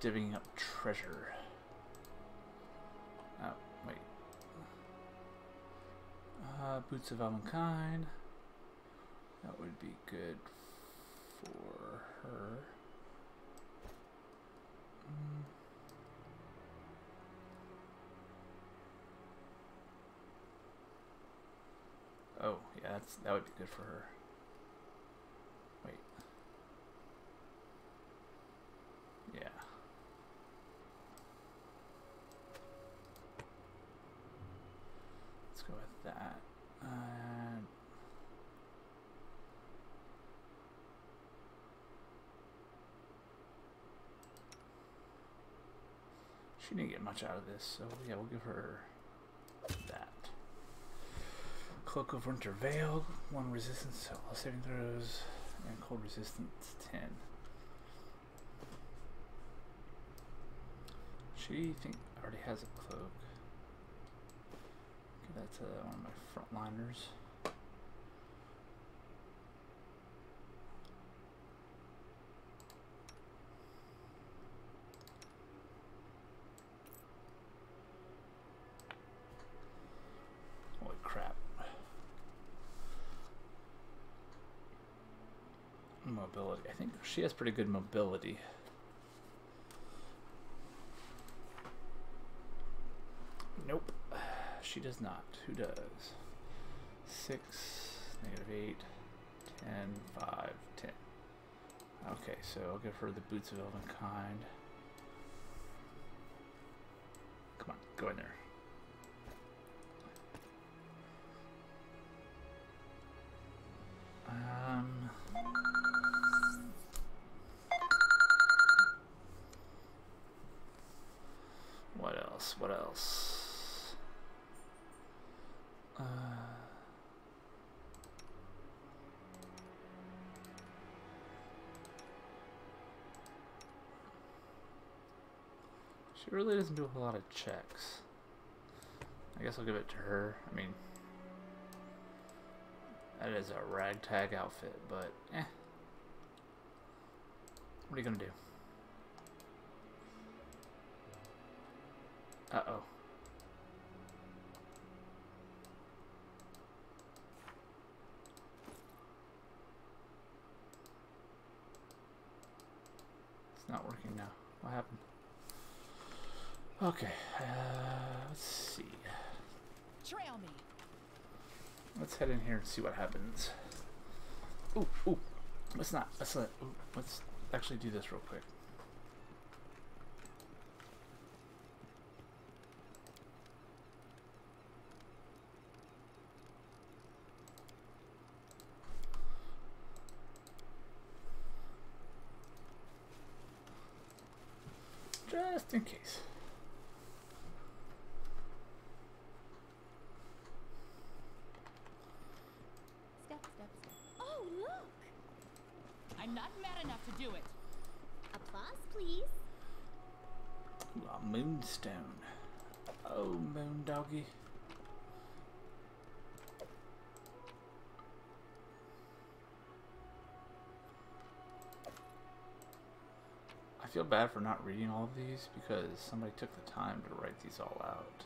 divvying up treasure. Oh, wait. Boots of Elvenkind. That would be good for her. Oh, yeah, that would be good for her. Wait. Yeah. Let's go with that. She didn't get much out of this, so yeah, we'll give her that. Cloak of Winter Veil, 1 resistance to all saving throws, and cold resistance 10. She already has a cloak. Give that to one of my frontliners. Holy crap. Mobility. I think she has pretty good mobility. Nope. She does not. Who does? 6, -8, 10, 5, 10. Okay, so I'll give her the Boots of Elvenkind. Come on, go in there. What else? What else? She really doesn't do a whole lot of checks. I guess I'll give it to her. I mean, that is a ragtag outfit, but eh. What are you gonna do? Uh-oh. It's not working now. What happened? Okay, let's see. Trail me. Let's head in here and see what happens. Ooh, ooh. Let's actually do this real quick. Just in case. Step, step, step. Oh, look! I'm not mad enough to do it. Applause, please. Ooh, a moonstone. Oh, moon doggy. I feel bad for not reading all of these because somebody took the time to write these all out.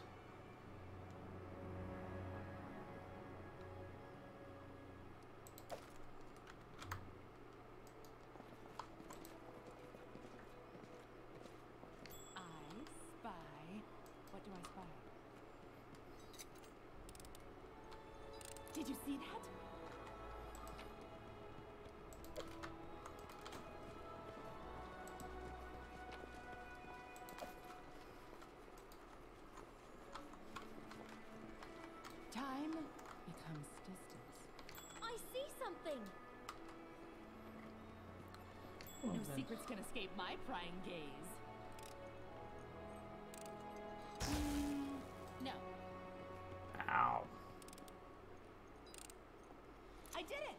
I spy. What do I spy? Did you see that? Time becomes distance. I see something. Well, No then. secrets can escape my prying gaze. No. Ow. I did it!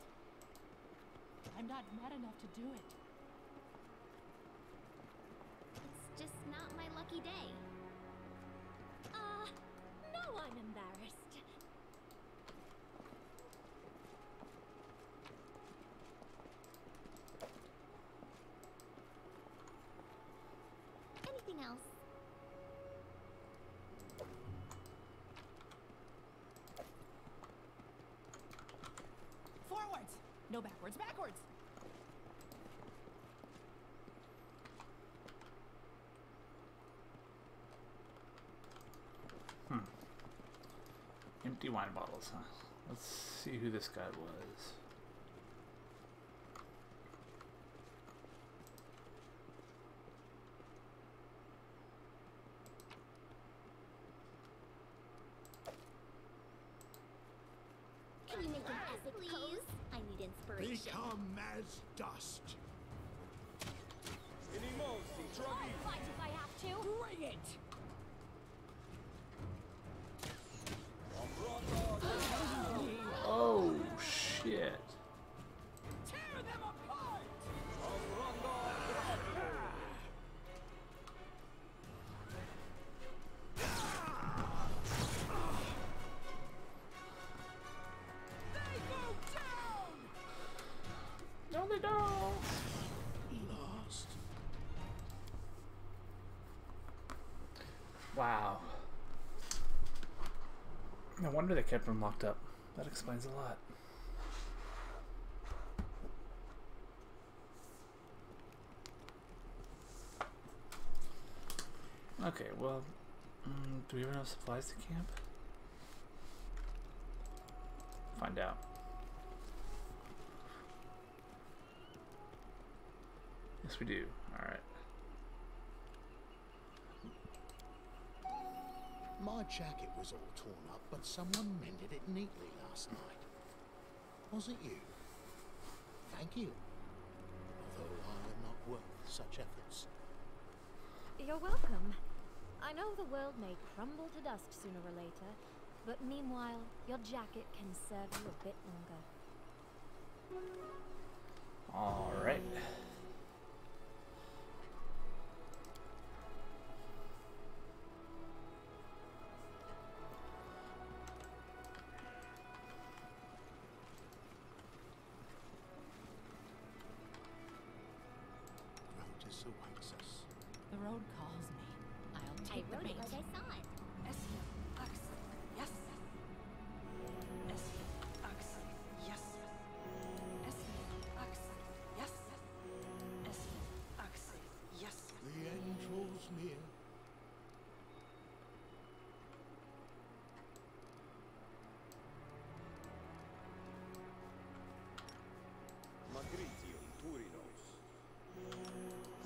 I'm not mad enough to do it. It's just not my lucky day. No, I'm embarrassed. No backwards, backwards! Empty wine bottles, huh? Let's see who this guy was. Can you make an epic pose? I need inspiration. Become as dust. I'll fight if I have to. Bring it! Oh, shit. Tear them apart! They go down! No, they don't. Lost. Wow. No wonder they kept him locked up. That explains a lot. Okay, well, do we have enough supplies to camp? Find out. Yes, we do. All right. My jacket was all torn up, but someone mended it neatly last night. Was it you? Thank you. Although I am not worth such efforts. You're welcome. I know the world may crumble to dust sooner or later, but meanwhile, your jacket can serve you a bit longer. All right. Rotus awaits us. The road calls me. I'll I take the wrote bait. it like I saw it. Yes. Yes. Yes. The end draws near. Magritium Turinos.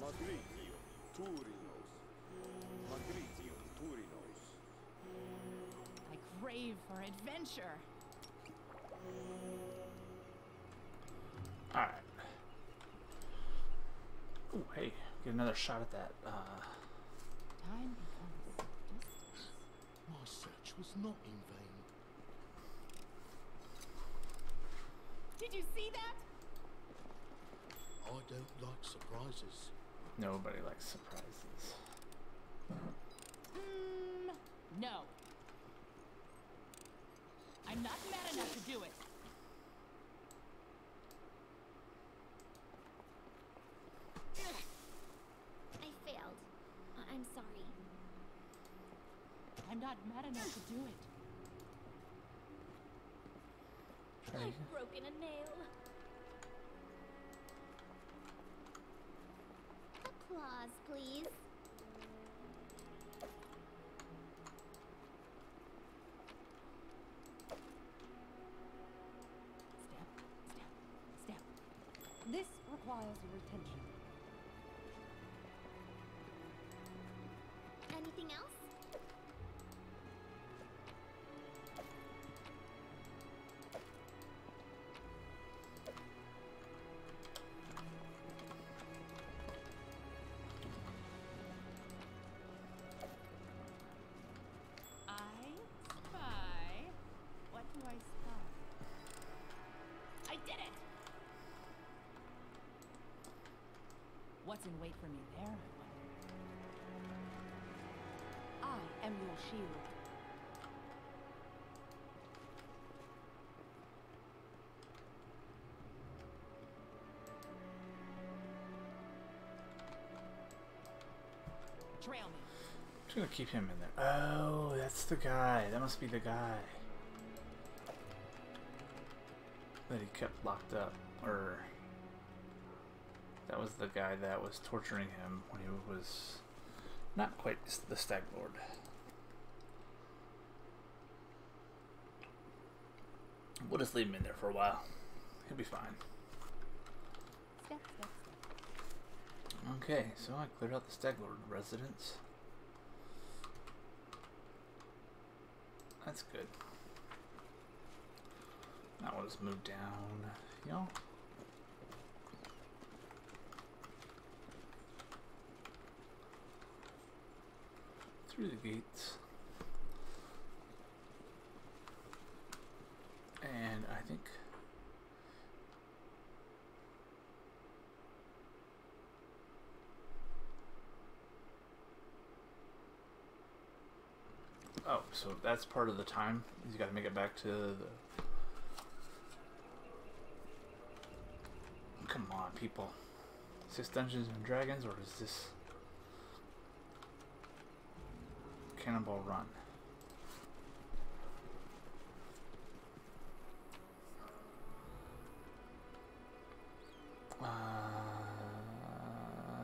Magritium Turinos. Magritium Turinos. I crave for adventure. All right. Ooh, hey, get another shot at that. Time becomes distance. My search was not in vain. Did you see that? I don't like surprises. Nobody likes surprises. No. I'm not mad enough to do it. I failed. I'm sorry. I'm not mad enough to do it. Try to- I've broken a nail. Applause, please. Step. This requires your attention. Anything else? I spy. What do I spy? I did it! What's in wait for me there, I wonder? I am your shield. Trail me. I'm just gonna keep him in there. Oh, that's the guy. That must be the guy. that he kept locked up, or that was the guy that was torturing him when he was not quite the Stag Lord. We'll just leave him in there for a while. He'll be fine. Step, step, step. Okay, so I cleared out the Stag Lord residence. That's good. Now we'll just move down, y'all. Through the gates. And I think oh, so that's part of the time. You got to make it back to the. Come on, people. Is this Dungeons and Dragons or is this Cannonball Run? I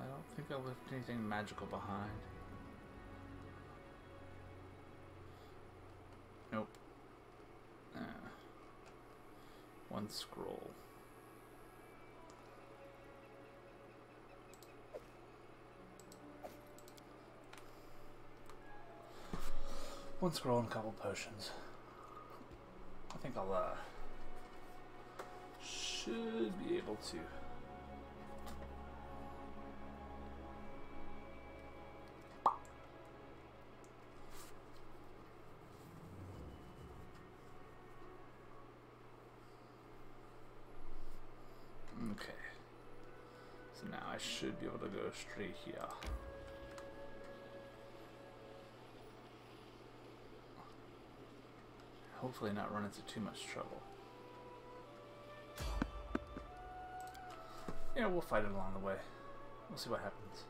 don't think I left anything magical behind. Nope. One scroll. One scroll and a couple potions. I think I'll should be able to. Okay. So now I should be able to go straight here. Hopefully not run into too much trouble. Yeah, we'll fight it along the way. We'll see what happens.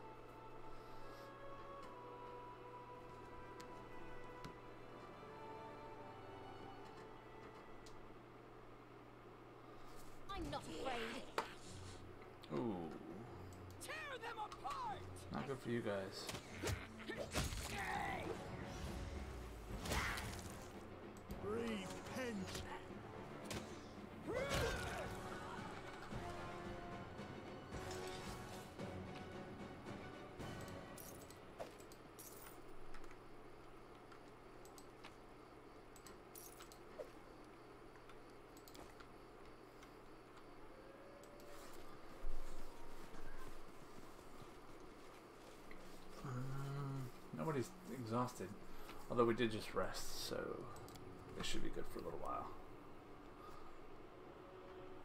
I'm not afraid. Ooh. Tear them apart! Not good for you guys. Repent! Nobody's exhausted. Although we did just rest, so it should be good for a little while.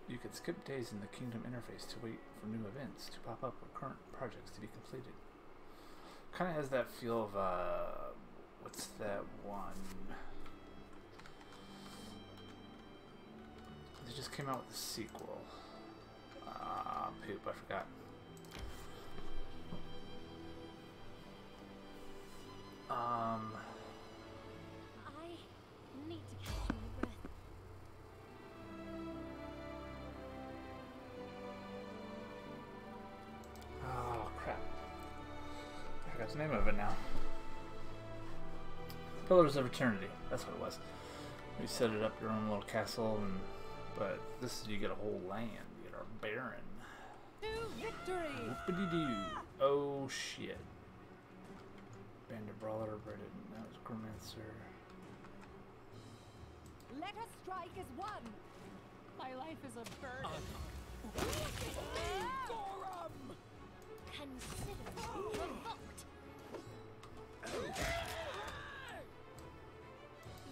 You can skip days in the Kingdom interface to wait for new events to pop up or current projects to be completed. Kind of has that feel of, what's that one? They just came out with a sequel. Poop, I forgot. I need to catch my breath. Oh, crap. I forgot the name of it now. Pillars of Eternity. That's what it was. You set it up your own little castle, but this is you get a whole land. You get a baron. To victory! Whoopity-doo. Oh, shit. Bandit Brawler, Breaded, that was Grummancer. Let us strike as one! My life is a burden. Consider provoked.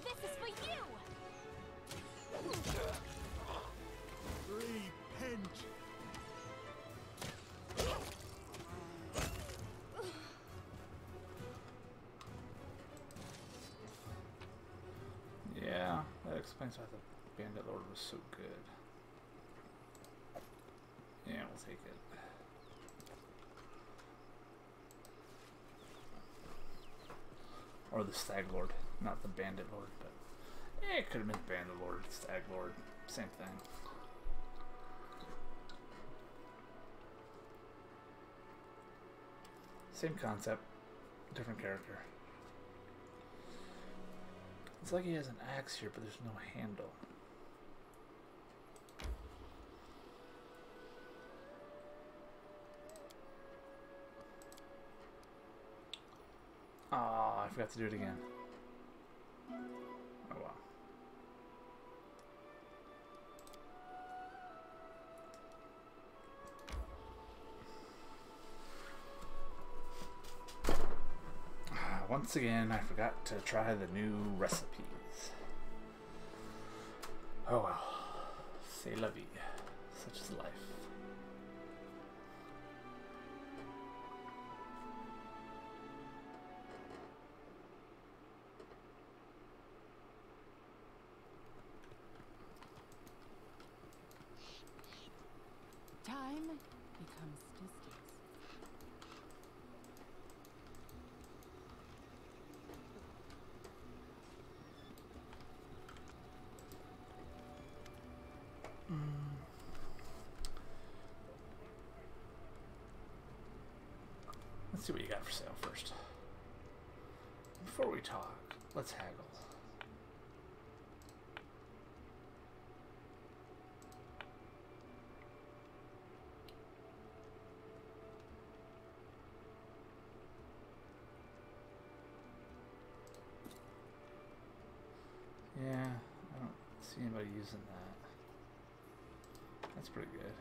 This is for you. Repent! Yeah, that explains why the Bandit Lord was so good. Yeah, we'll take it. Or the Stag Lord, not the Bandit Lord, but it could have been Bandit Lord, Stag Lord, same thing. Same concept, different character. It's like he has an axe here, but there's no handle. Ah, I forgot to do it again. Oh wow. Once again, I forgot to try the new recipes. Oh well. C'est la vie. Such is life. Time becomes distance. Let's see what you got for sale first. Before we talk, let's haggle. Yeah, I don't see anybody using that. That's pretty good.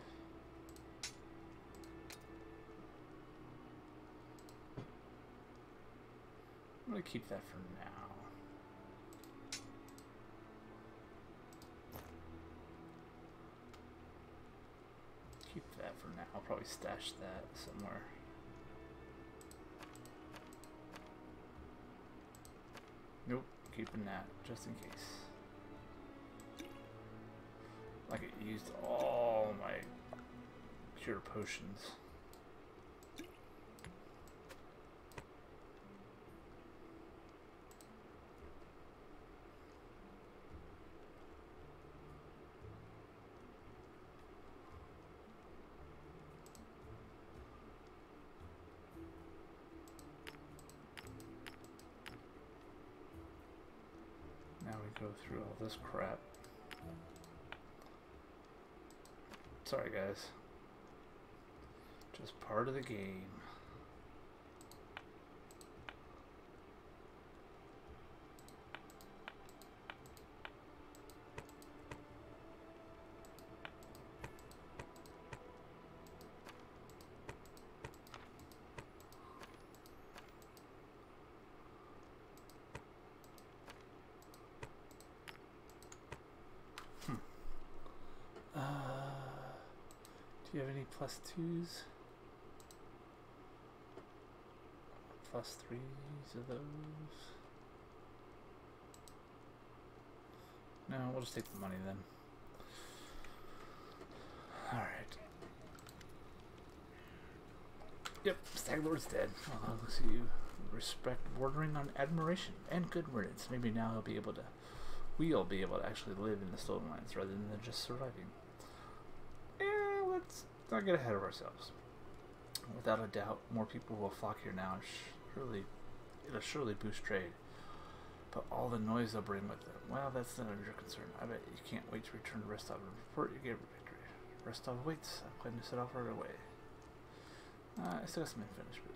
I'm gonna keep that for now. Keep that for now. I'll probably stash that somewhere. Nope, keeping that just in case. Like it used all my cure potions. Go through all this crap. Sorry guys. Just part of the game. Do you have any +2s? +3s of those? No, we'll just take the money then. Alright. Yep, Staglord's dead. Oh, looks at you. Respect bordering on admiration and good riddance. Maybe now we'll be able to actually live in the Stolen Lands rather than just surviving. Let's not get ahead of ourselves. Without a doubt, more people will flock here now. It'll surely boost trade. But all the noise they'll bring with them, well, that's none of your concern. I bet you can't wait to return to Restov and report your game victory. Restov waits. I plan to set off right away. I still got some unfinished, but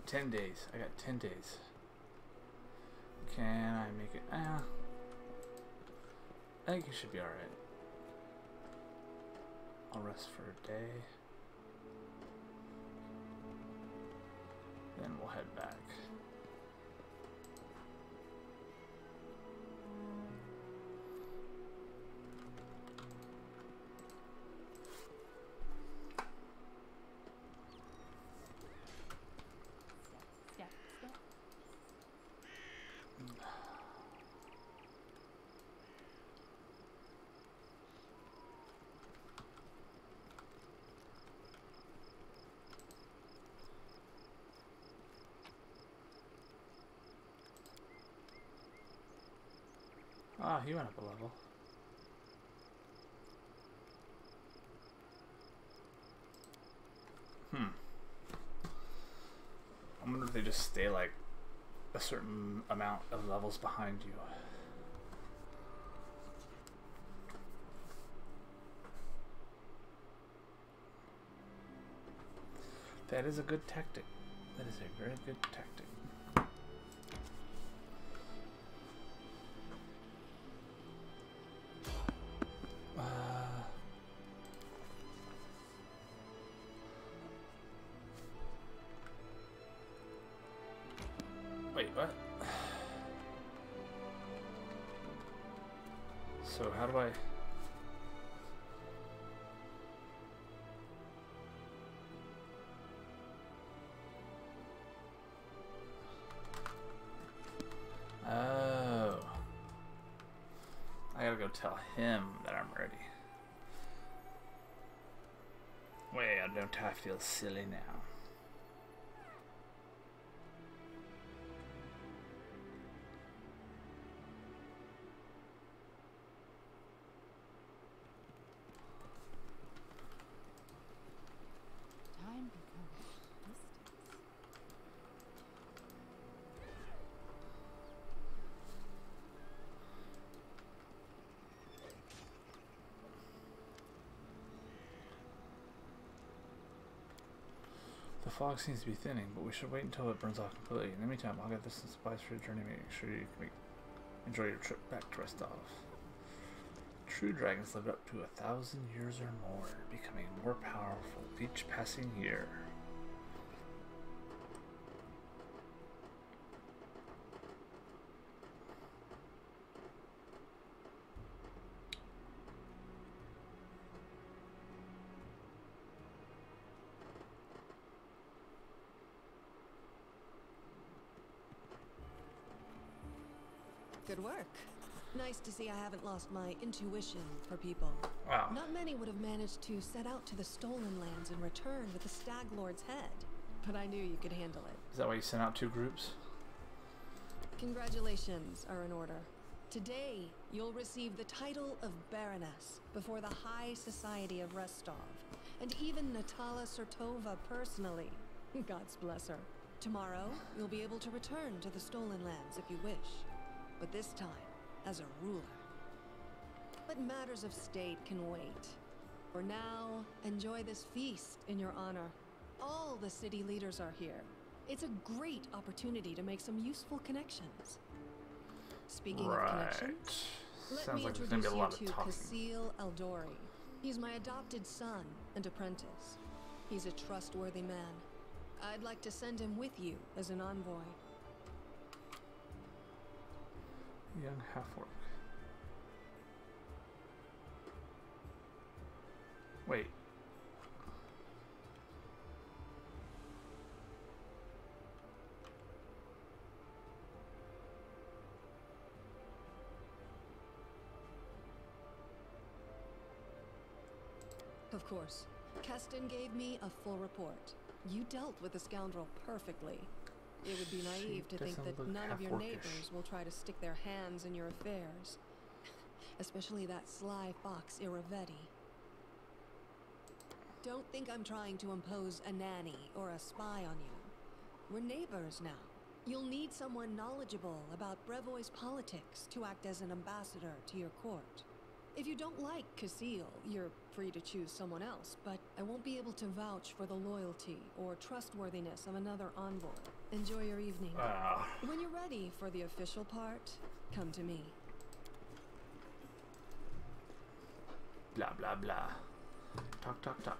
10 days. I got 10 days. Can I make it? I think you should be alright. I'll rest for a day. Then we'll head back. Wow, he went up a level. I wonder if they just stay like a certain amount of levels behind you. That is a good tactic. That is a very good tactic. Wait, what? So how do I... Oh. I gotta go tell him that I'm ready. Well, don't I feel silly now? Time becomes distance. The fog seems to be thinning, but we should wait until it burns off completely. In the meantime, I'll get this some supplies for your journey. Make sure you can enjoy your trip back to Restov. True dragons live up to 1,000 years or more, becoming more powerful with each passing year. Good work. Nice to see I haven't lost my intuition for people. Wow. Not many would have managed to set out to the stolen lands and return with the Stag Lord's head. But I knew you could handle it. Is that why you sent out 2 groups? Congratulations are in order. Today, you'll receive the title of Baroness before the High Society of Restov, and even Natala Sertova personally. God's bless her. Tomorrow, you'll be able to return to the stolen lands if you wish, but this time as a ruler. But matters of state can wait. For now, enjoy this feast in your honor. All the city leaders are here. It's a great opportunity to make some useful connections. Speaking of connections, let me introduce you to Kasil Eldori. He's my adopted son and apprentice. He's a trustworthy man. I'd like to send him with you as an envoy. Young half-orc. Wait. Of course. Keston gave me a full report. You dealt with the scoundrel perfectly. It would be naive to think that none of your neighbors will try to stick their hands in your affairs. Especially that sly fox Iravetti. Don't think I'm trying to impose a nanny or a spy on you. We're neighbors now. You'll need someone knowledgeable about Brevoy's politics to act as an ambassador to your court. If you don't like Kasil, you're free to choose someone else, but I won't be able to vouch for the loyalty or trustworthiness of another envoy. Enjoy your evening. When you're ready for the official part, come to me. Blah, blah, blah. Talk, talk, talk.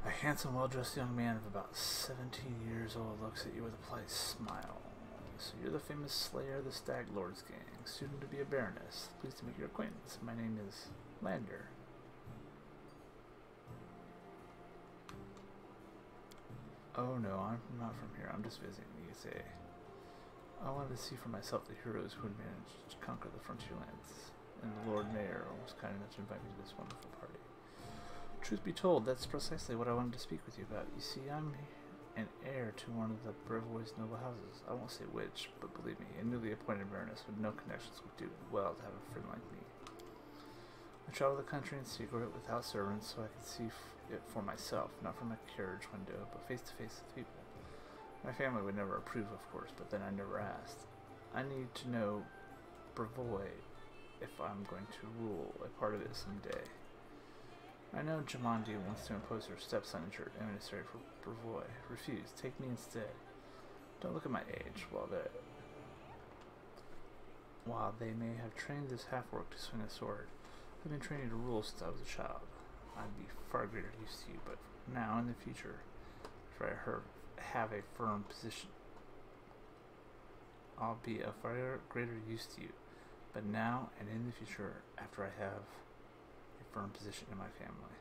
A handsome, well-dressed young man of about 17 years old looks at you with a polite smile. So you're the famous slayer of the Stag Lord's gang, soon to be a baroness. Pleased to make your acquaintance. My name is Lander. Oh no, I'm not from here. I'm just visiting, you say. I wanted to see for myself the heroes who had managed to conquer the frontier lands, and the Lord Mayor was kind enough to invite me to this wonderful party. Truth be told, that's precisely what I wanted to speak with you about. You see, I'm and heir to one of the Brevois noble houses. I won't say which, but believe me, a newly appointed baroness with no connections would do well to have a friend like me. I travel the country in secret without servants so I can see it for myself, not from a carriage window, but face to face with people. My family would never approve, of course, but then I never asked. I need to know Brevois if I'm going to rule a part of it someday. I know Jamandi wants to impose her stepson as your emissary for Brevois. Refuse. Take me instead. Don't look at my age. While they may have trained this half-orc to swing a sword, I've been training to rule since I was a child. I'd be far greater use to you, but now in the future, after I have a firm position, I'll be of far greater use to you. But now and in the future, after I have a firm position in my family.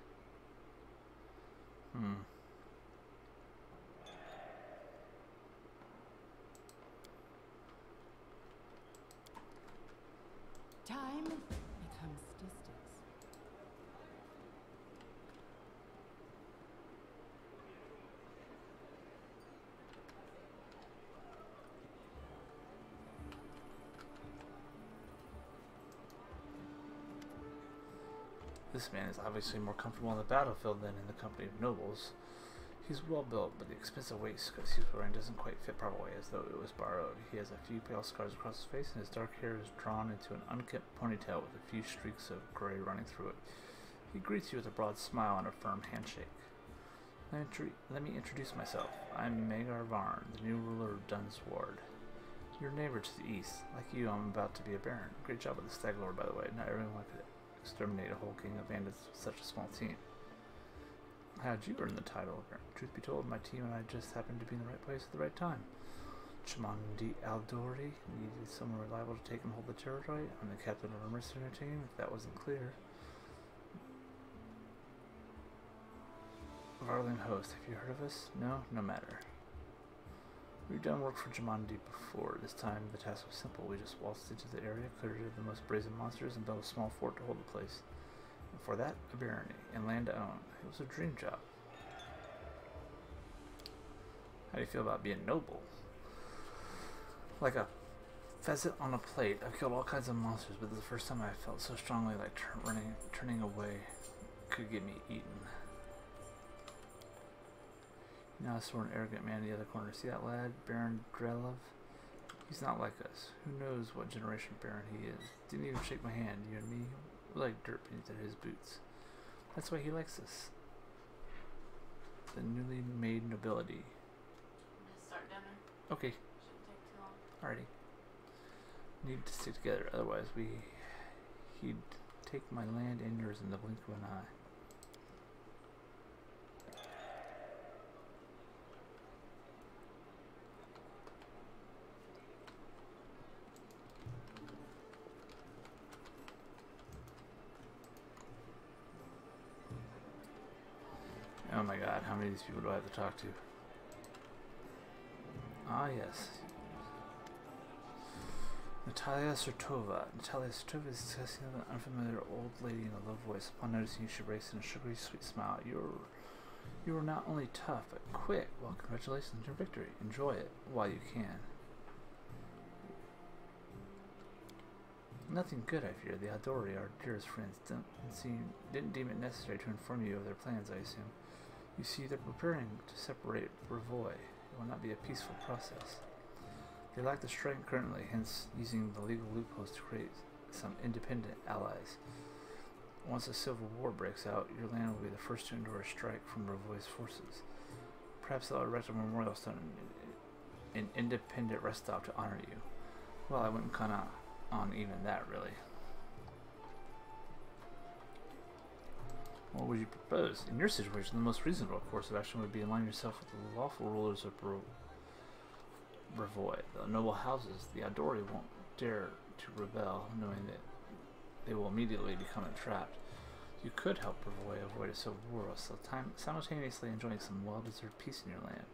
Time becomes distance. This man is obviously more comfortable on the battlefield than in the company of nobles. He's well built, but the expensive waistcoat he's wearing doesn't quite fit properly, as though it was borrowed. He has a few pale scars across his face, and his dark hair is drawn into an unkempt ponytail with a few streaks of gray running through it. He greets you with a broad smile and a firm handshake. Let me introduce myself. I'm Magar Varn, the new ruler of Dunsward. Your neighbor to the east. Like you, I'm about to be a baron. Great job with the Stag Lord, by the way. Not everyone could exterminate a whole king of bandits with such a small team. How'd you earn the title? Truth be told, my team and I just happened to be in the right place at the right time. Chamandi Aldori needed someone reliable to take and hold the territory. I'm the captain of a mercenary team, if that wasn't clear. Varlin Host, have you heard of us? No? No matter. We've done work for Jamandi before. This time the task was simple. We just waltzed into the area, cleared it of the most brazen monsters, and built a small fort to hold the place. And for that, a barony, and land to own. It was a dream job. How do you feel about being noble? Like a pheasant on a plate. I've killed all kinds of monsters, but this is the first time I felt so strongly like turning away could get me eaten. Now I saw an arrogant man in the other corner. See that lad, Baron Drelov? He's not like us. Who knows what generation Baron he is. Didn't even shake my hand. You and me, we're like dirt beneath his boots. That's why he likes us. The newly made nobility. Start dinner. Okay. Shouldn't take too long. Alrighty. Need to stick together, otherwise he'd take my land and yours in the blink of an eye. Oh my god, how many of these people do I have to talk to? Ah, yes. Natalia Sertova. Natalia Sertova is discussing with an unfamiliar old lady in a low voice. Upon noticing you, she breaks in a sugary, sweet smile. You are not only tough, but quick. Well, congratulations on your victory. Enjoy it while you can. Nothing good, I fear. The Aldori, our dearest friends, didn't deem it necessary to inform you of their plans, I assume. You see, they're preparing to separate Brevois. It will not be a peaceful process. They lack the strength currently, hence using the legal loopholes to create some independent allies. Once a civil war breaks out, your land will be the first to endure a strike from Brevois' forces. Perhaps they'll erect a memorial stone in an independent rest stop to honor you. Well, I wouldn't count on even that, really. What would you propose? In your situation, the most reasonable course of action would be align yourself with the lawful rulers of Brevois. The noble houses, the Aldori, won't dare to rebel, knowing that they will immediately become entrapped. You could help Brevois avoid a civil war while simultaneously enjoying some well-deserved peace in your land.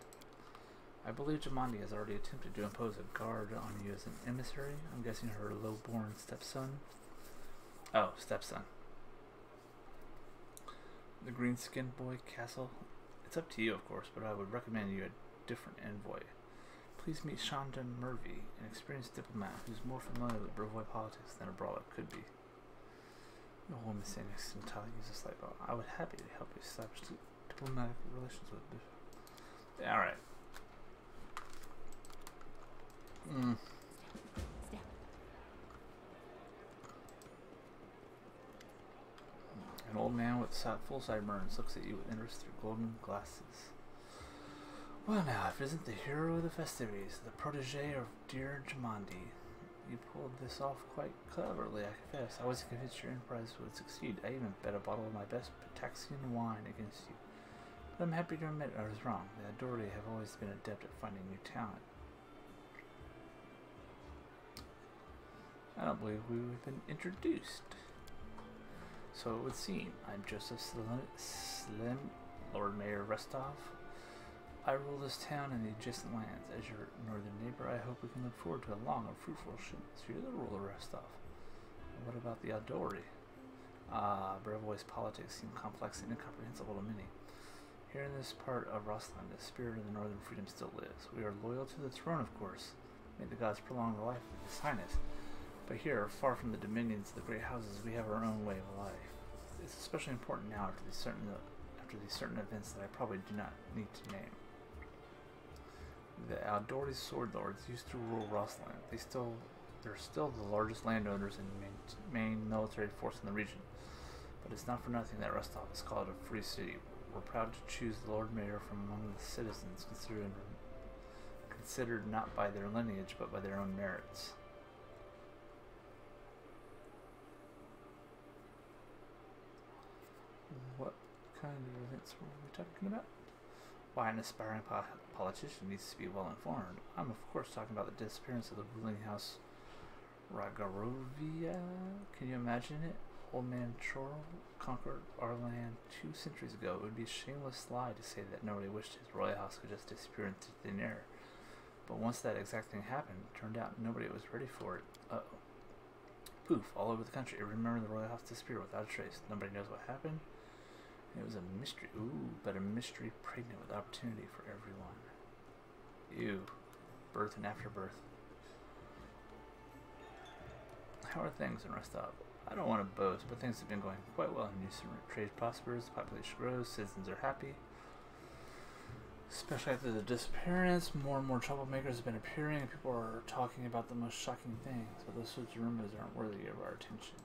I believe Jamandi has already attempted to impose a guard on you as an emissary. I'm guessing her low-born stepson. Oh, stepson. The green-skinned boy castle. It's up to you, of course, but I would recommend you different envoy. Please meet Shonda Murphy, an experienced diplomat who's more familiar with Brevoy politics than a brawler could be. The woman standing next to Natalia uses like, oh, I would happy to help you establish diplomatic relations with Bishop. Alright. Step. An old man with full sideburns looks at you with interest through golden glasses. Well now, if it isn't the hero of the festivities, the protege of dear Jamandi. You pulled this off quite cleverly, I confess. I wasn't convinced your enterprise would succeed. I even bet a bottle of my best Pataxian wine against you. But I'm happy to admit I was wrong. The Adori have always been adept at finding new talent. I don't believe we've been introduced. So it would seem. I'm Joseph Slim, Lord Mayor Restov. I rule this town and the adjacent lands. As your northern neighbor, I hope we can look forward to a long and fruitful shipment. So you're the ruler, Restov. And what about the Adori? Brevoy's politics seem complex and incomprehensible to many. Here in this part of Ruslan, the spirit of the northern freedom still lives. We are loyal to the throne, of course. May the gods prolong the life of His Highness. But here, far from the dominions of the great houses, we have our own way of life. It's especially important now after these certain events that I probably do not need to name. The Aldori sword lords used to rule Ruslan. They're still the largest landowners and main military force in the region. But it's not for nothing that Rostov is called a free city. We're proud to choose the Lord Mayor from among the citizens, considered not by their lineage, but by their own merits. What kind of events were we talking about? Why an aspiring politician needs to be well informed. I'm of course talking about the disappearance of the ruling house Ragarovia. Can you imagine it? Old man Chor conquered our land 2 centuries ago. It would be a shameless lie to say that nobody wished his royal house could just disappear into thin air. But once that exact thing happened, it turned out nobody was ready for it. Uh-oh. Poof, all over the country. Remember, the royal house disappeared without a trace. Nobody knows what happened. It was a mystery. Ooh, but a mystery pregnant with opportunity for everyone. Ew. Birth and afterbirth. How are things in Rostov? I don't want to boast, but things have been going quite well in Newsom. Trade prospers, the population grows, citizens are happy. Especially after the disappearance, more and more troublemakers have been appearing, and people are talking about the most shocking things, but those sorts of rumors aren't worthy of our attention.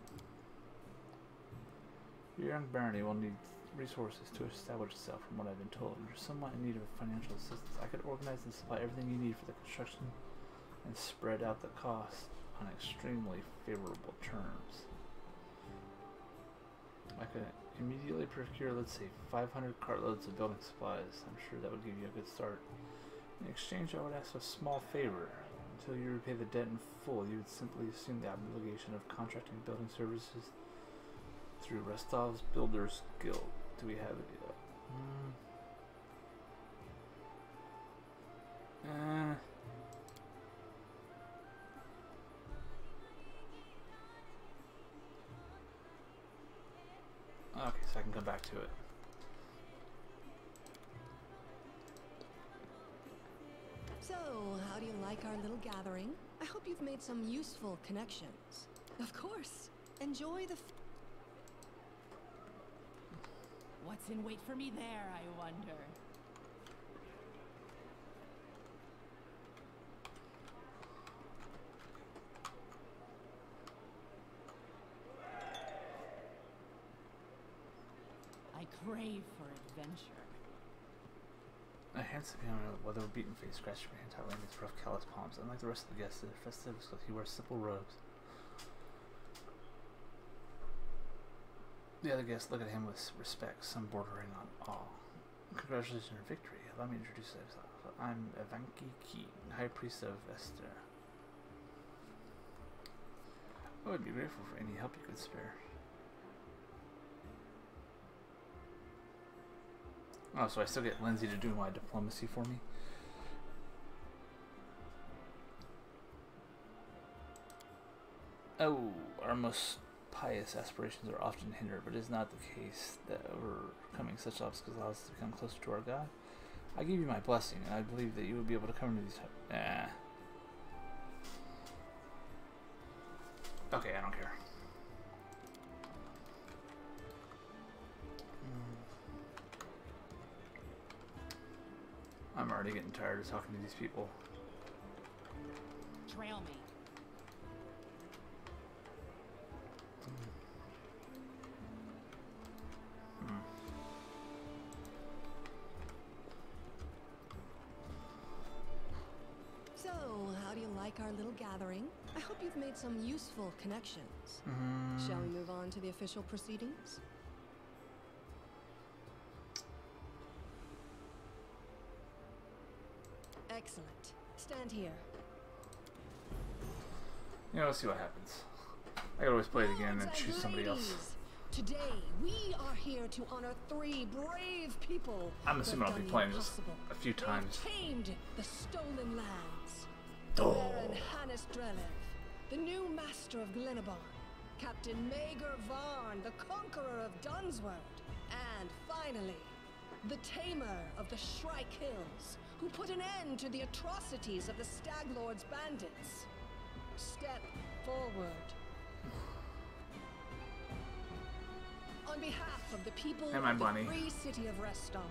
Your young barony will need resources to establish itself. From what I've been told, you're somewhat in need of financial assistance. I could organize and supply everything you need for the construction and spread out the cost on extremely favorable terms. I could immediately procure, let's say, 500 cartloads of building supplies. I'm sure that would give you a good start. In exchange, I would ask a small favor. Until you repay the debt in full, you would simply assume the obligation of contracting building services through Rostov's Builders Guild. Do we have it yet? Okay, so I can come back to it. So, how do you like our little gathering? I hope you've made some useful connections. Of course. Enjoy the What's in wait for me there, I wonder? I crave for adventure. A handsome young weather-beaten face scratched her hand tightly in his rough, callous palms. Unlike the rest of the guests, the festive he wears simple robes. The other guests look at him with respect, some bordering on awe. Congratulations on your victory. Allow me to introduce myself. I'm Ivanki Keen, High Priest of Esther. I would be grateful for any help you could spare. Oh, so I still get Lindsay to do my diplomacy for me? Oh, our most pious aspirations are often hindered, but it is not the case that overcoming such obstacles allows us to become closer to our God. I give you my blessing, and I believe that you will be able to come to these... Okay, I don't care. I'm already getting tired of talking to these people. Trail me. So, how do you like our little gathering? I hope you've made some useful connections. Shall we move on to the official proceedings? Excellent. Stand here. Yeah, let's see what happens. I could always play it again and Lords choose somebody else. ladies, today, we are here to honor 3 brave people. I'm assuming I'll be playing this a few They've times. tamed the stolen lands. Oh. Baron Hannes Drelev, the new master of Glenabon, Captain Mager Varn, the conqueror of Dunsword, and finally, the tamer of the Shrike Hills, who put an end to the atrocities of the Stag Lord's bandits. Step forward. On behalf of the people And my of the bunny. free city of Restov,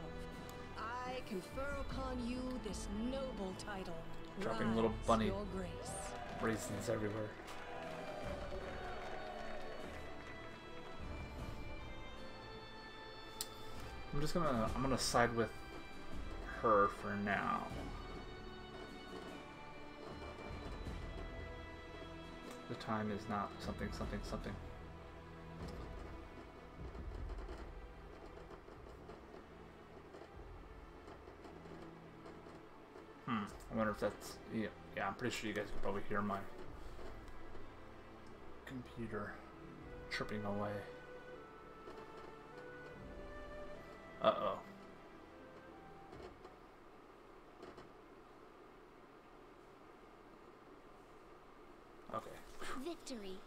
I confer upon you this noble title. Dropping little Rise, bunny your grace. raisins everywhere. I'm gonna side with her for now. The time is not something. I wonder if that's... Yeah, I'm pretty sure you guys can probably hear my computer tripping away. Uh-oh. Okay. Victory.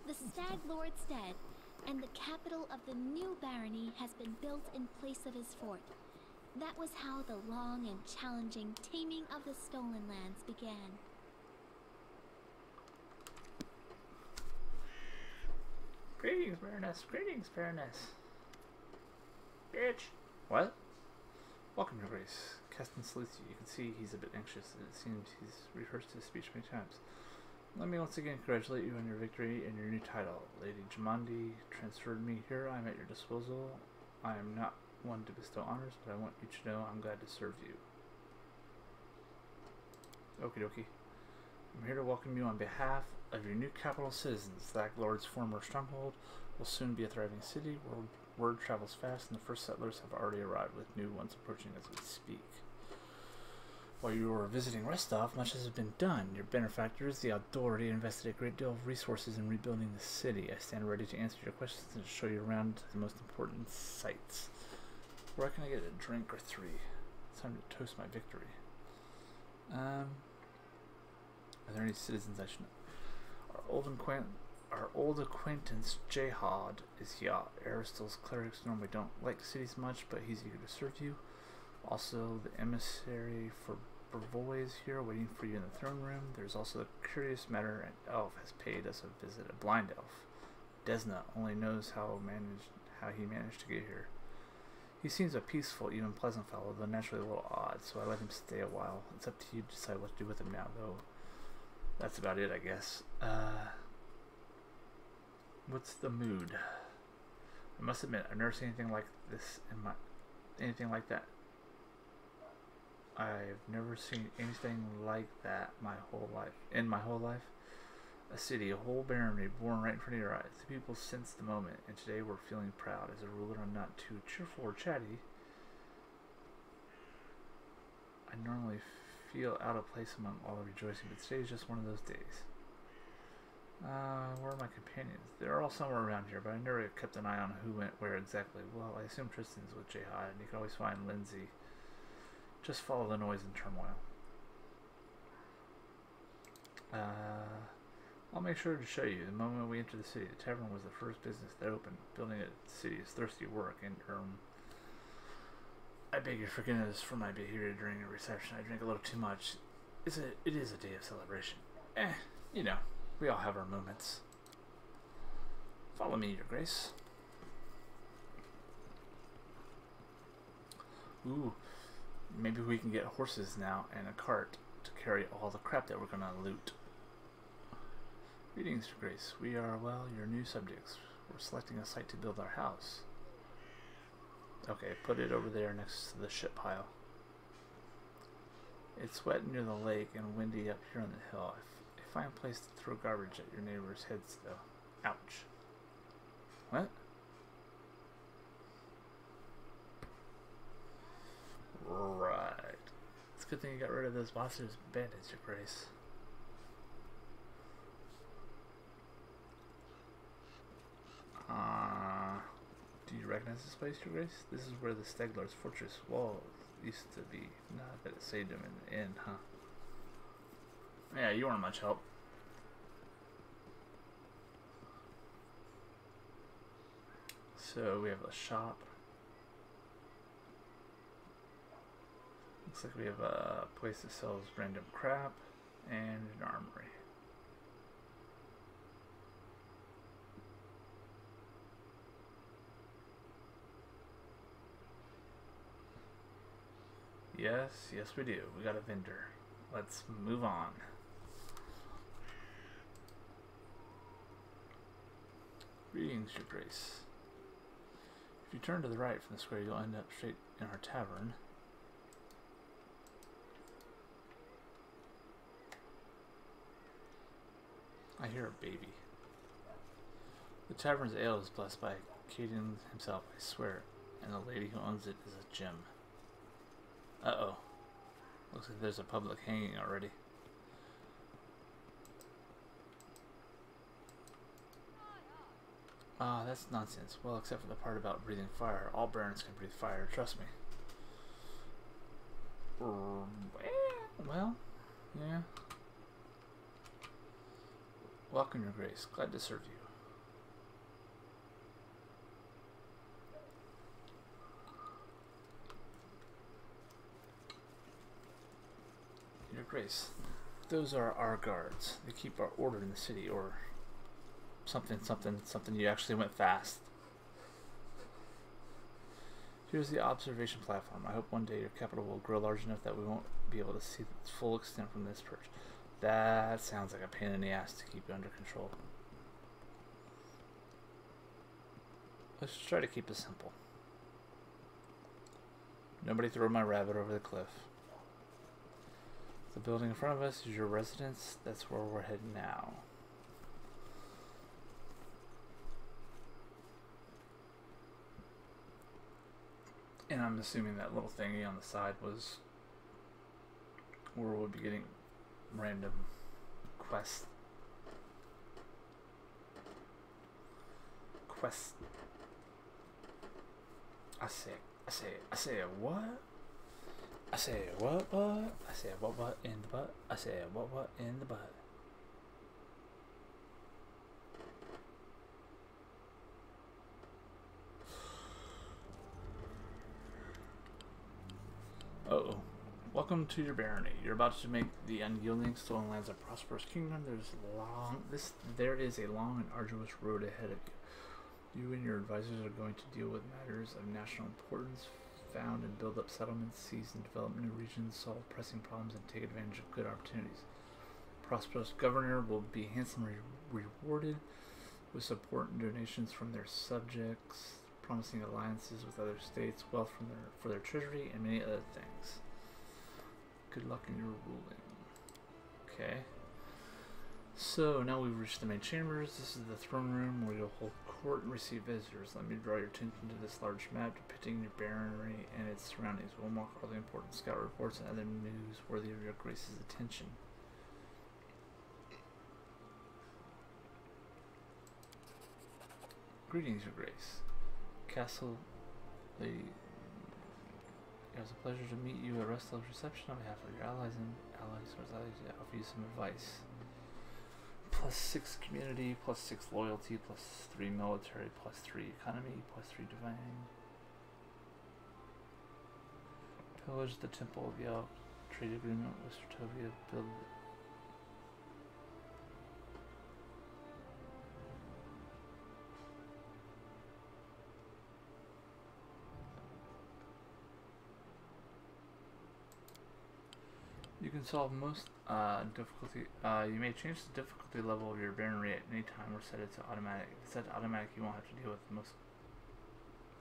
The Stag Lord's dead, and the capital of the new barony has been built in place of his fort. That was how the long and challenging taming of the stolen lands began. Greetings, Baroness. Greetings, Baroness. Bitch. What? Welcome, Your Grace. Keston salutes you. You can see he's a bit anxious. It seems he's rehearsed his speech many times. Let me once again congratulate you on your victory and your new title. Lady Jamandi transferred me here. I'm at your disposal. I am not one to bestow honors, but I want you to know I'm glad to serve you. Okie dokie. I'm here to welcome you on behalf of your new capital citizens. Stag Lord's former stronghold will soon be a thriving city. Word travels fast, and the first settlers have already arrived, with new ones approaching as we speak. While you were visiting Restov, much has been done. Your benefactors, the Authority, invested a great deal of resources in rebuilding the city. I stand ready to answer your questions and show you around the most important sites. Where can I get a drink or 3? It's time to toast my victory. Are there any citizens I should know? Our old acquaintance Jihad is here. Aristo's clerics normally don't like cities much, but he's eager to serve you. Also, the emissary for Brevoy is here, waiting for you in the throne room. There's also a curious matter. An elf has paid us a visit. A blind elf. Desna only knows how he managed to get here. He seems a peaceful, even pleasant fellow, though naturally a little odd, so I let him stay a while. It's up to you to decide what to do with him now, though. That's about it, I guess. What's the mood? I must admit, I've never seen anything like this anything like that. I've never seen anything like that in my whole life. A city, a whole barony born right in front of your eyes. The people sense the moment, and today we're feeling proud. As a ruler, I'm not too cheerful or chatty. I normally feel out of place among all the rejoicing, but today is just one of those days. Where are my companions? They're all somewhere around here, but I never kept an eye on who went where exactly. Well, I assume Tristan's with Jihad, and you can always find Lindsay. Just follow the noise and turmoil. I'll make sure to show you. The moment we enter the city, the tavern was the first business that opened. Building a city is thirsty work, and I beg your forgiveness for my behavior during a reception. I drank a little too much. It is a day of celebration. You know, we all have our moments. Follow me, Your Grace. Ooh, maybe we can get horses now and a cart to carry all the crap that we're gonna loot. Greetings, Your Grace. We are, well, your new subjects. We're selecting a site to build our house. Okay, put it over there next to the ship pile. It's wet near the lake and windy up here on the hill. A fine place to throw garbage at your neighbor's heads, though. Ouch. What? Right. It's a good thing you got rid of those monsters and bandits, Your Grace. Do you recognize this place, Your Grace? This is where the Steglar's fortress wall used to be. Not that it saved him in the end, huh? Yeah, you weren't much help. So we have a shop. Looks like we have a place that sells random crap and an armory. Yes we do. We got a vendor. Let's move on. Greetings, Your Grace. If you turn to the right from the square, you'll end up straight in our tavern. I hear a baby. The tavern's ale is blessed by Caden himself, I swear, and the lady who owns it is a gem. Uh-oh. Looks like there's a public hanging already. Ah, that's nonsense. Well, except for the part about breathing fire. All barons can breathe fire, trust me. Well, yeah. Welcome, Your Grace. Glad to serve you. Your Grace, those are our guards. They keep our order in the city, or something. You actually went fast. Here's the observation platform. I hope one day your capital will grow large enough that we won't be able to see its full extent from this perch. That sounds like a pain in the ass to keep it under control. Let's try to keep it simple. Nobody throw my rabbit over the cliff. The building in front of us is your residence. That's where we're heading now. And I'm assuming that little thingy on the side was where we'll be getting random quests. I say what? I say what? I say what in the butt? I say what in the butt? Uh-oh. Welcome to your barony. You're about to make the unyielding stolen lands a prosperous kingdom. There is a long and arduous road ahead of you. You and your advisors are going to deal with matters of national importance, found and build up settlements, seize and develop new regions, solve pressing problems, and take advantage of good opportunities. Prosperous governor will be handsomely rewarded with support and donations from their subjects, promising alliances with other states, wealth for their treasury, and many other things. Good luck in your ruling. Okay. So now we've reached the main chambers. This is the throne room where you'll hold court and receive visitors. Let me draw your attention to this large map depicting your barony and its surroundings. We'll mark all the important scout reports and other news worthy of your grace's attention. Greetings, Your Grace. Castle Lady. It was a pleasure to meet you at Restlove's reception on behalf of your allies and to offer you some advice. +6 community, +6 loyalty, +3 military, +3 economy, +3 divine. Pillage the Temple of Yelp. Trade agreement with Stratovia. Build. You can solve most difficulty. You may change the difficulty level of your baronry at any time or set it to automatic. If it's set to automatic, you won't have to deal with most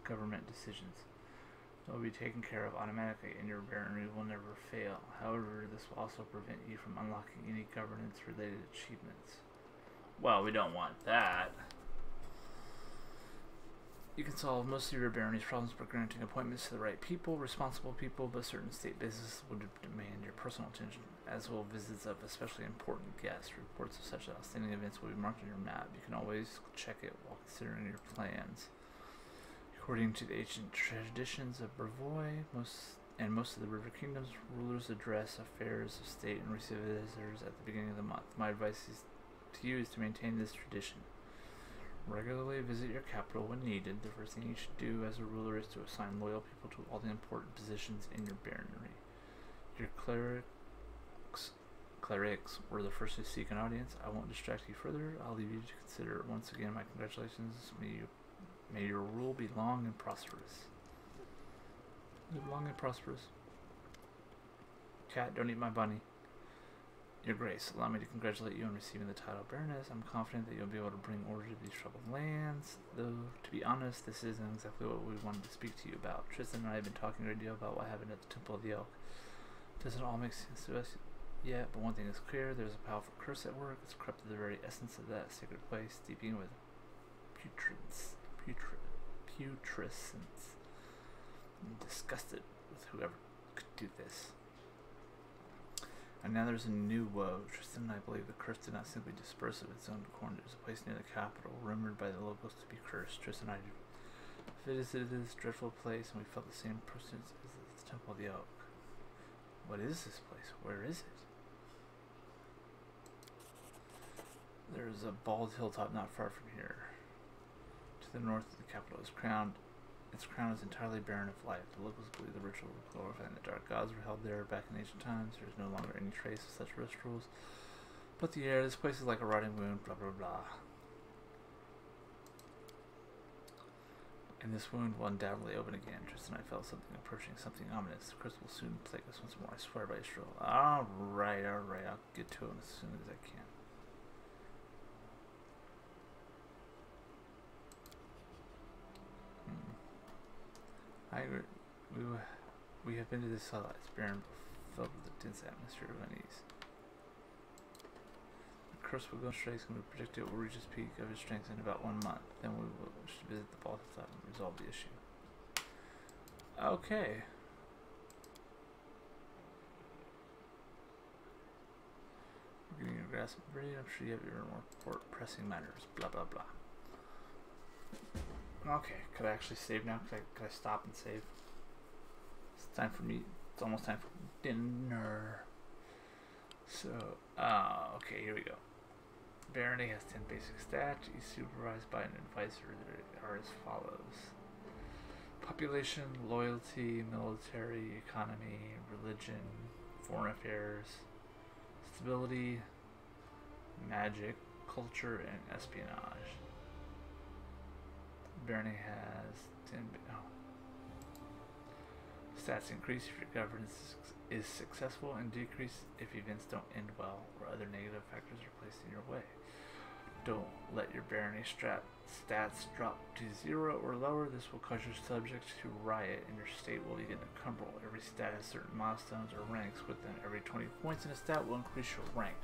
government decisions. It will be taken care of automatically, and your baronry will never fail. However, this will also prevent you from unlocking any governance-related achievements. Well, we don't want that. You can solve most of your barony's problems by granting appointments to the right people, responsible people, but certain state business will demand your personal attention, as will visits of especially important guests. Reports of such outstanding events will be marked on your map. You can always check it while considering your plans. According to the ancient traditions of Brevoy, most of the River Kingdoms, rulers address affairs of state and receive visitors at the beginning of the month. My advice to you is to maintain this tradition. Regularly visit your capital when needed. The first thing you should do as a ruler is to assign loyal people to all the important positions in your baronry. Your clerics were the first to seek an audience. I won't distract you further. I'll leave you to consider once again my congratulations. May your rule be long and prosperous. Live long and prosperous. Cat, don't eat my bunny. Your Grace, allow me to congratulate you on receiving the title of Baroness. I'm confident that you'll be able to bring order to these troubled lands. Though, to be honest, this isn't exactly what we wanted to speak to you about. Tristan and I have been talking a great deal about what happened at the Temple of the Elk. Doesn't all make sense to us yet, but one thing is clear. There's a powerful curse at work. It's corrupted the very essence of that sacred place, steeping with putrescence. I'm disgusted with whoever could do this. And now there's a new woe. Tristan and I believe the curse did not simply disperse of its own accord. There's a place near the capital, rumored by the locals to be cursed. Tristan and I visited this dreadful place, and we felt the same presence as the Temple of the Oak. What is this place? Where is it? There's a bald hilltop not far from here. To the north of the capital is crowned. Its crown is entirely barren of life. The locals believe the ritual of glorifying the dark gods were held there back in ancient times. There is no longer any trace of such rituals. But the air, this place is like a rotting wound, blah blah blah. And this wound will undoubtedly open again. Tristan and I felt something approaching, something ominous. The curse will soon plague us once more, I swear by Israel. Alright, I'll get to it as soon as I can. I agree. We have been to this cell. It's barren, filled with a dense atmosphere of unease. The curse will go straight, and we predict it will reach its peak of its strength in about 1 month. Then we should visit the ball top and resolve the issue. Okay. We're getting your grasp of brain. I'm sure you have your more pressing matters. Blah blah blah. Okay, could I actually save now? Could I stop and save? It's time for me. It's almost time for dinner. So, okay, here we go. Barony has 10 basic stats. He's supervised by an advisor that are as follows: population, loyalty, military, economy, religion, foreign affairs, stability, magic, culture, and espionage. Barony has 10. Stats increase if your governance is successful and decrease if events don't end well or other negative factors are placed in your way. Don't let your barony stats drop to 0 or lower. This will cause your subjects to riot and your state will begin to crumble. Every stat has certain milestones or ranks within. Every 20 points in a stat will increase your rank.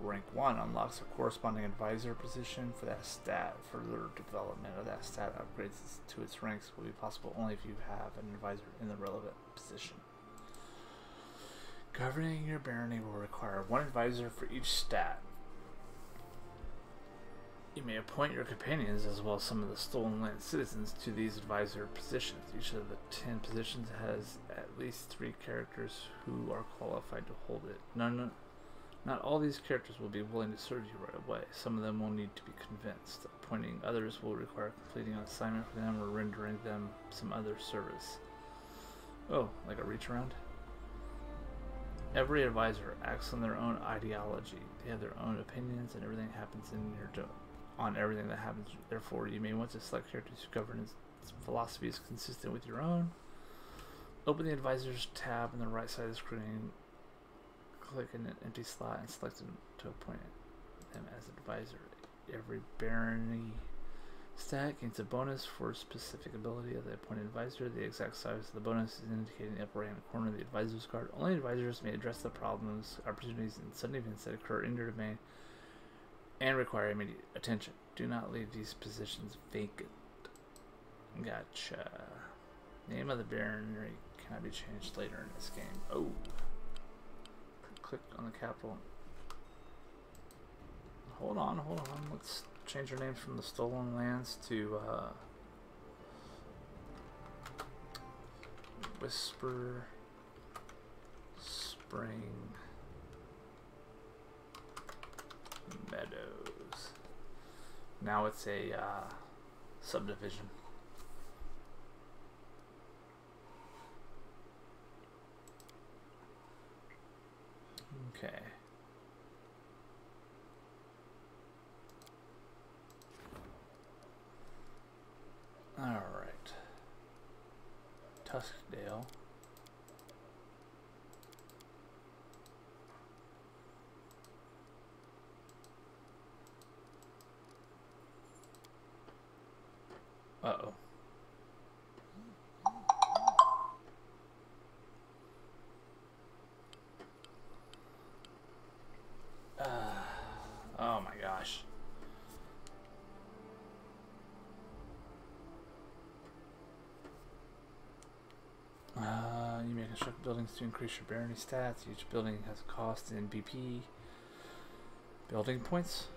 Rank 1 unlocks a corresponding advisor position for that stat. Further development of that stat upgrades to its ranks will be possible only if you have an advisor in the relevant position. Governing your barony will require 1 advisor for each stat. You may appoint your companions as well as some of the stolen land citizens to these advisor positions. Each of the 10 positions has at least 3 characters who are qualified to hold it. Not all these characters will be willing to serve you right away. Some of them will need to be convinced. Appointing others will require completing an assignment for them or rendering them some other service. Oh, like a reach around? Every advisor acts on their own ideology. They have their own opinions, and everything happens in your on everything that happens. Therefore, you may want to select characters whose governance philosophy is consistent with your own. Open the advisors tab on the right side of the screen. Click in an empty slot and select them to appoint them as advisor. Every barony stat gains a bonus for a specific ability of the appointed advisor. The exact size of the bonus is indicated in the upper right hand corner of the advisor's card. Only advisors may address the problems, opportunities, and sudden events that occur in your domain and require immediate attention. Do not leave these positions vacant. Gotcha. Name of the barony cannot be changed later in this game. Oh. Click on the capital. Hold on. Let's change our names from the Stolen Lands to Whisper Spring Meadows. Now it's a subdivision. Okay. Alright. Tuskdale. Uh-oh. Oh my gosh. You may construct buildings to increase your barony stats. Each building has a cost in BP, building points,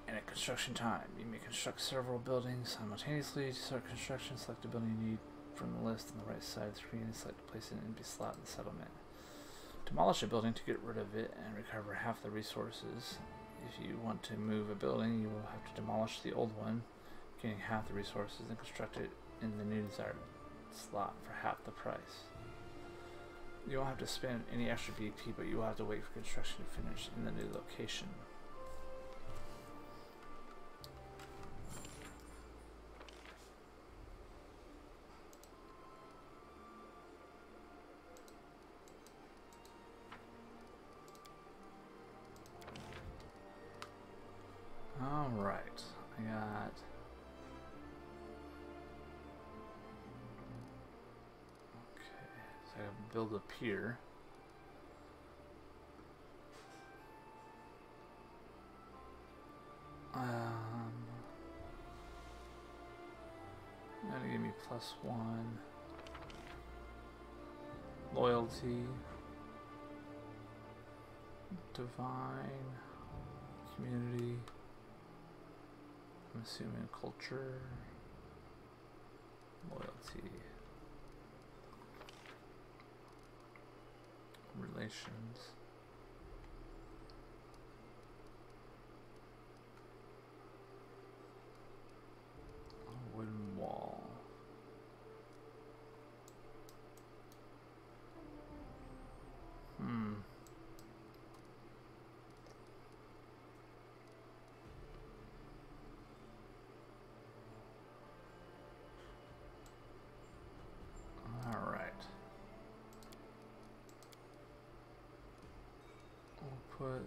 and a construction time. You may construct several buildings simultaneously. To start construction, select a building you need from the list on the right side of the screen and select to place it in an empty slot in the settlement. Demolish a building to get rid of it and recover half the resources. If you want to move a building, you will have to demolish the old one, gaining half the resources, and construct it in the new desired slot for half the price. You won't have to spend any extra BP, but you will have to wait for construction to finish in the new location. Alright, I got... I gotta build a pier. That'll give me +1 loyalty, divine, community. I'm assuming culture, loyalty. Relations. A wooden wall. Put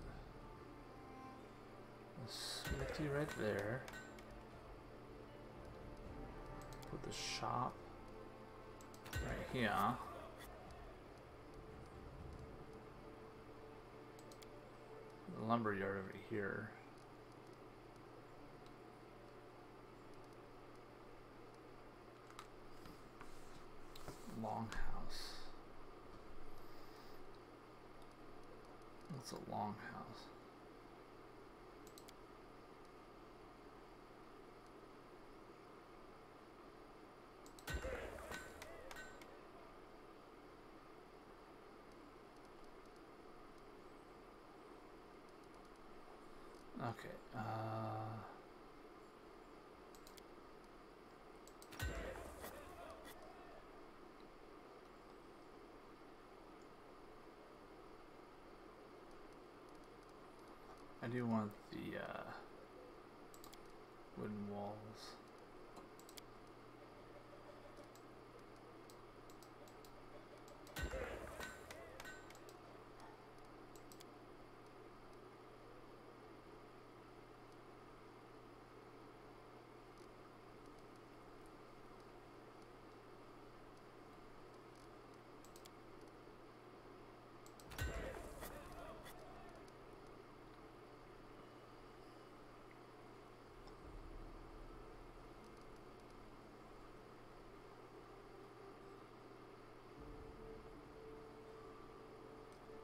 a smithy right there. Put the shop right here. The lumberyard over here. Longhouse. What's a longhouse? Okay, I do want the wooden walls.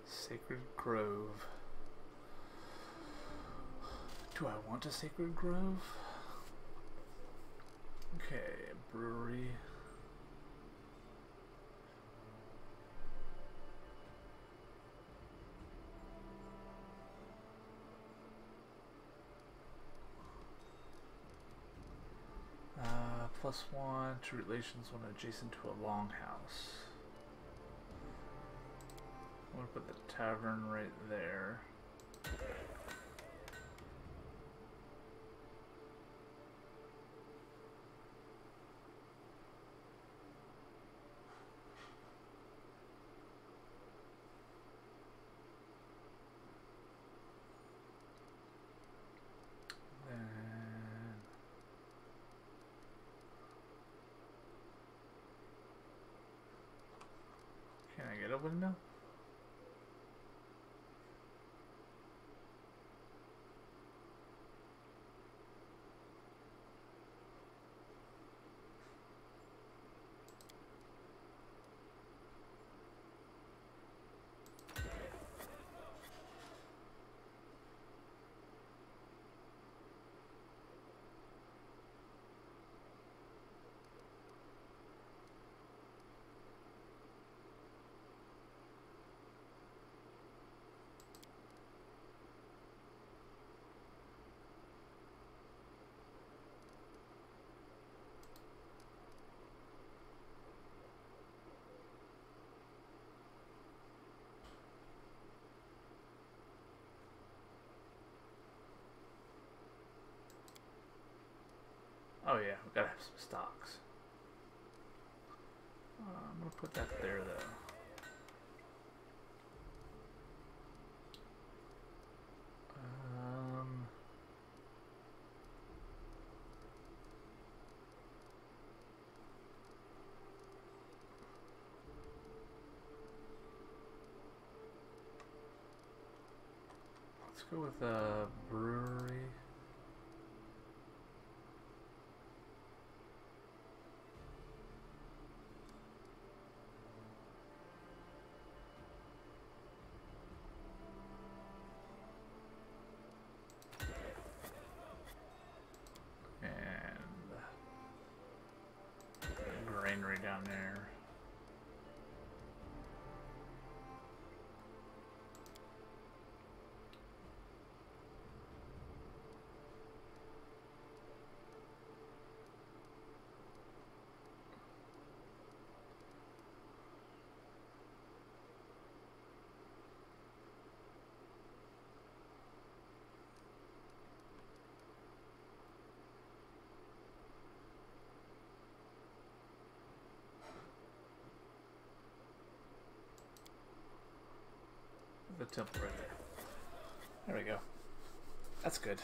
Sacred Grove. Do I want a Sacred Grove? Okay, brewery. +1 to relations when adjacent to a longhouse. I'm gonna put the tavern right there. Can I get a window? Oh yeah, we gotta have some stocks. I'm gonna put that there though. Let's go with a brewery. Granary down there. The temple right there. There we go. That's good.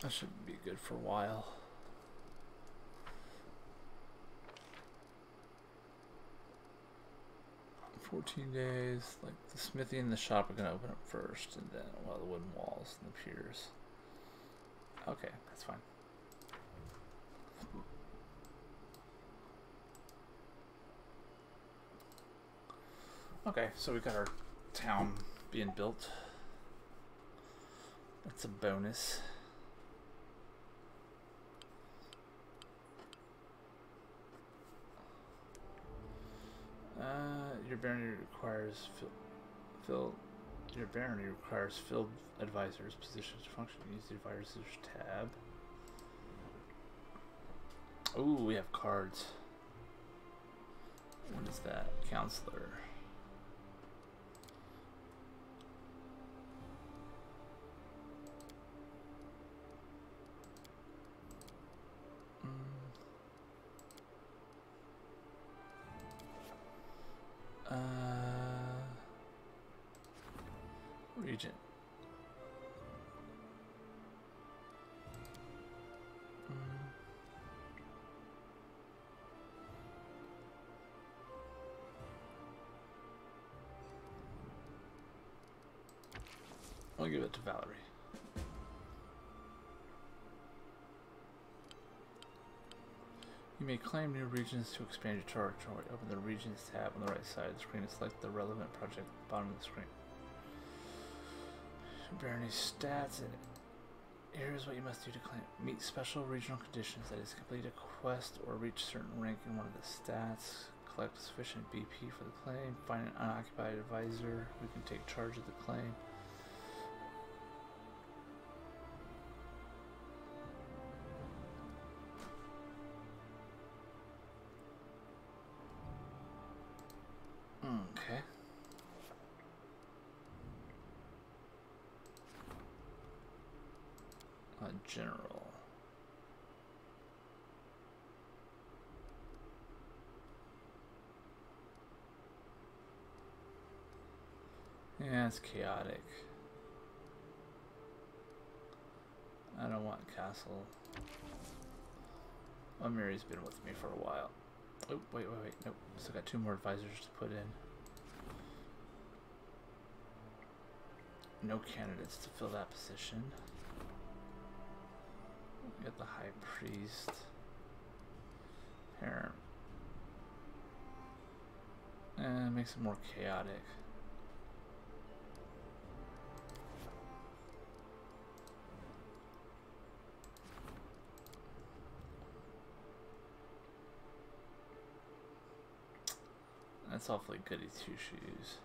That should be good for a while. $14. Like the smithy and the shop are gonna open up first, and then the wooden walls and the piers. Okay, that's fine. Okay, so we got our town being built. That's a bonus. Your barony requires field advisors positions to function. Use the advisors tab. Ooh, we have cards. What is that? Counselor. Regent. I'll give it to Valerie. You may claim new regions to expand your territory. Open the Regions tab on the right side of the screen and select the relevant project at the bottom of the screen. Barony stats, and here's what you must do to claim. Meet special regional conditions, that is, complete a quest or reach certain rank in one of the stats. Collect sufficient BP for the claim. Find an unoccupied advisor who can take charge of the claim. Okay. General. Yeah, it's chaotic. I don't want castle. Oh, Mary's been with me for a while. Oh, wait. Nope. Still got 2 more advisors to put in. No candidates to fill that position. We got the High Priest. Parent. And makes it more chaotic. That's awfully goody 2-shoes.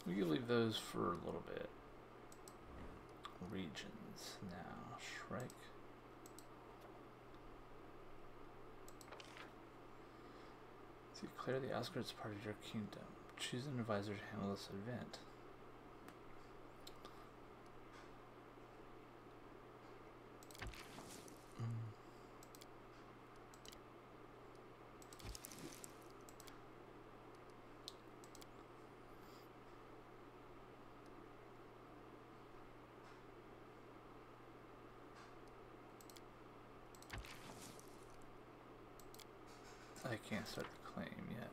We can leave those for a little bit. Regions now. Shrike. So declare the outskirts part of your kingdom. Choose an advisor to handle this event. I can't start the claim yet.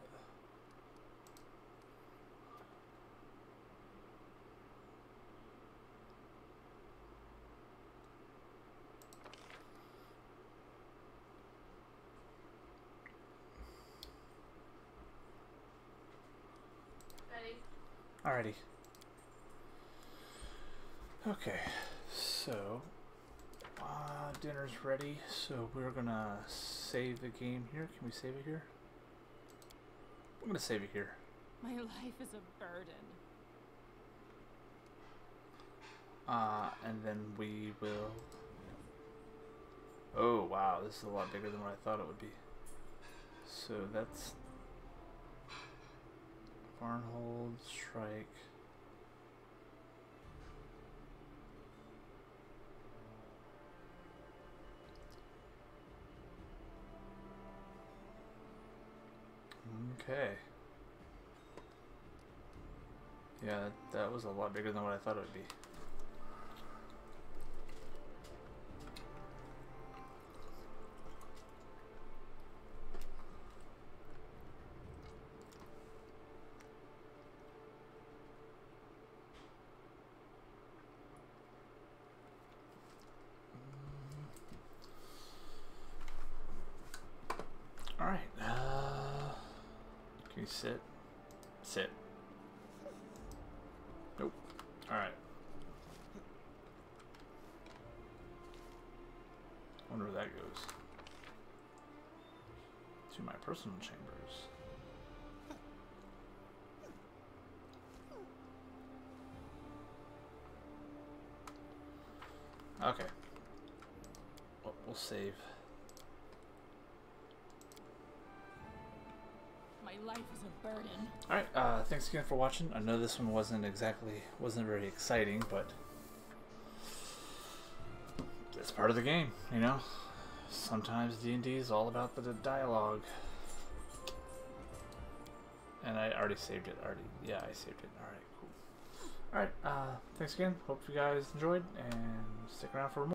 Ready? Alrighty. Okay, so dinner's ready, so we're gonna save the game here. Can we save it here? I'm gonna save it here. My life is a burden. And then we will... Oh wow, this is a lot bigger than what I thought it would be. So that's... Barnhold, Strike... Okay. Yeah, that was a lot bigger than what I thought it would be. All right. Can you sit? Sit. Nope. Alright. Wonder where that goes. To my personal chambers. Okay. Well, we'll save. life is a burden. Alright, thanks again for watching. I know this one wasn't very exciting, but it's part of the game, you know? Sometimes D&D is all about the dialogue. And I already saved it. Yeah, I saved it. Alright, cool. Alright, thanks again. Hope you guys enjoyed, and stick around for more.